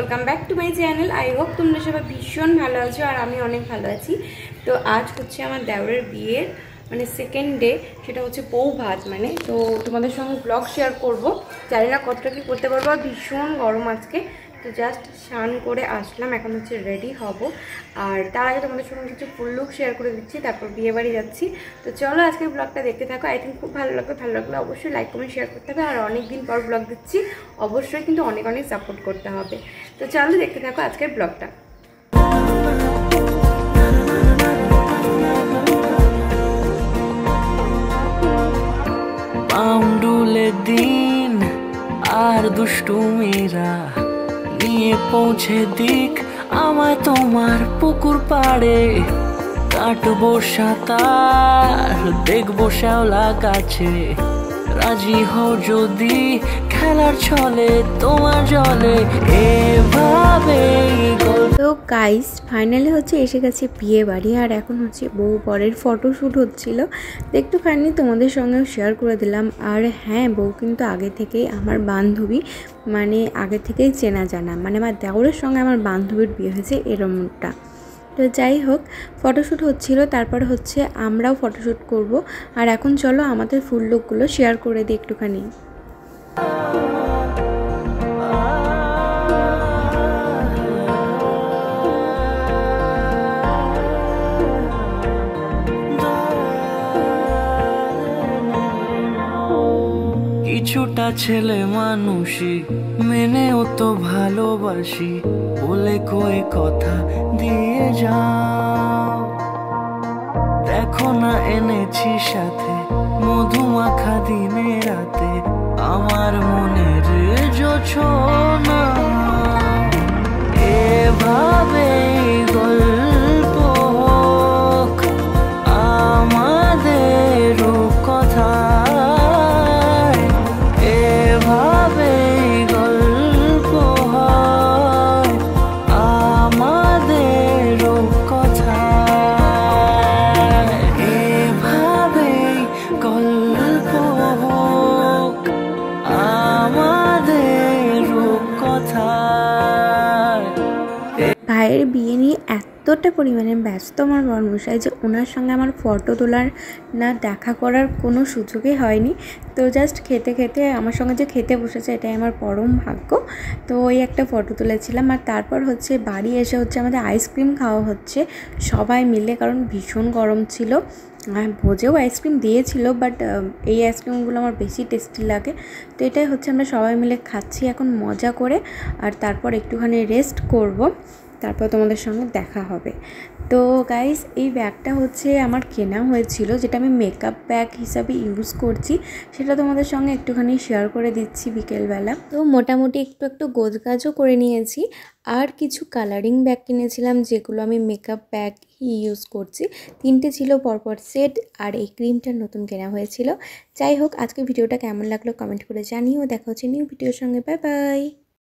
Welcome back to my channel. I hope তোমরা সবাই ভীষণ ভালো আছো আর আমি অনেক ভালো আছি। তো আজ হচ্ছে আমার দেওরের বিয়ের মানে সেকেন্ড ডে, সেটা হচ্ছে বউ ভাত মানে। তো তোমাদের সঙ্গে ব্লগ শেয়ার করব, জানি না কতটা কি করতে পারবো, আর ভীষণ গরম আজকে। তো জাস্ট স্নান করে আসলাম, এখন হচ্ছে রেডি হব। আর তার আগে তোমাদের সঙ্গে কিছু ফুল লুক শেয়ার করে দিচ্ছি, তারপর বিয়ে বাড়ি যাচ্ছি। তো চলো আজকের ব্লগটা দেখতে থাকো। আই থিঙ্ক খুব ভালো লাগবে। ভালো লাগলে অবশ্যই লাইক কমেন্ট শেয়ার করতে হবে। আর অনেক দিন পর ব্লগ দিচ্ছি, অবশ্যই কিন্তু অনেক অনেক সাপোর্ট করতে হবে। তো চলো দেখতে থাকো আজকের ব্লগটা। পাউন্ডুলে দিন আর দুষ্টুমিরা নিয়ে পৌঁছে দিক আমায় তোমার পুকুর পাড়ে। কাটবো সাঁতার, দেখবো শ্যাওলা গাছে, রাজি হও যদি খেলার ছলে তোমার জলে এভাবে। তো গাইস ফাইনালি হচ্ছে এসে গেছে বিয়ে বাড়ি, আর এখন হচ্ছে বউ বরের ফটোশ্যুট হচ্ছিল। তো একটুখানি তোমাদের সঙ্গেও শেয়ার করে দিলাম। আর হ্যাঁ, বউ কিন্তু আগে থেকেই আমার বান্ধবী, মানে আগে থেকেই চেনা জানা, মানে আমার দেওরের সঙ্গে আমার বান্ধবীর বিয়ে হয়েছে এরমটা। তো যাই হোক, ফটোশ্যুট হচ্ছিল, তারপর হচ্ছে আমরাও ফটোশ্যুট করব। আর এখন চলো আমাদের ফুল লুকগুলো শেয়ার করে দিই একটুখানি। কিছুটা ছেলে মানুষই মেনেও তো ভালোবাসি, বলে কয়ে কথা দিয়ে যাও। দেখো না এনেছি সাথে মধুমাখা দিনে রাতে, আমার মনের জোছনা এভাবে গল্প হোক আমাদের কথা। ভাইয়ের বিয়ে নিয়ে এতটা পরিমাণে ব্যস্ত আমার বরমশাই যে ওনার সঙ্গে আমার ফটো তোলার না দেখা করার কোনো সুযোগই হয়নি। তো জাস্ট খেতে খেতে আমার সঙ্গে যে খেতে বসেছে এটাই আমার পরম ভাগ্য। তো ওই একটা ফটো তুলেছিলাম। আর তারপর হচ্ছে বাড়ি এসে হচ্ছে আমাদের আইসক্রিম খাওয়া হচ্ছে সবাই মিলে, কারণ ভীষণ গরম ছিল। ভোজেও আইসক্রিম দিয়েছিল, বাট এই আইসক্রিমগুলো আমার বেশি টেস্টি লাগে। তো এটাই হচ্ছে আমরা সবাই মিলে খাচ্ছি এখন মজা করে। আর তারপর একটুখানি রেস্ট করব, তারপর তোমাদের সঙ্গে দেখা হবে। তো গাইস, এই ব্যাগটা হচ্ছে আমার কেনা হয়েছিল, যেটা আমি মেকআপ ব্যাগ হিসাবে ইউজ করছি, সেটা তোমাদের সঙ্গে একটুখানি শেয়ার করে দিচ্ছি বিকেলবেলা। তো মোটামুটি একটু গোছগাছও করে নিয়েছি। আর কিছু কালারিং ব্যাগ কিনেছিলাম, যেগুলো আমি মেকআপ ব্যাগ ইউজ করছি। 3টে ছিল পরপর সেট, আর এই ক্রিমটা নতুন কেনা হয়েছিল। যাই হোক, আজকে ভিডিওটা কেমন লাগলো কমেন্ট করে জানিও। দেখা হচ্ছে নিউ ভিডিওর সঙ্গে। Bye bye.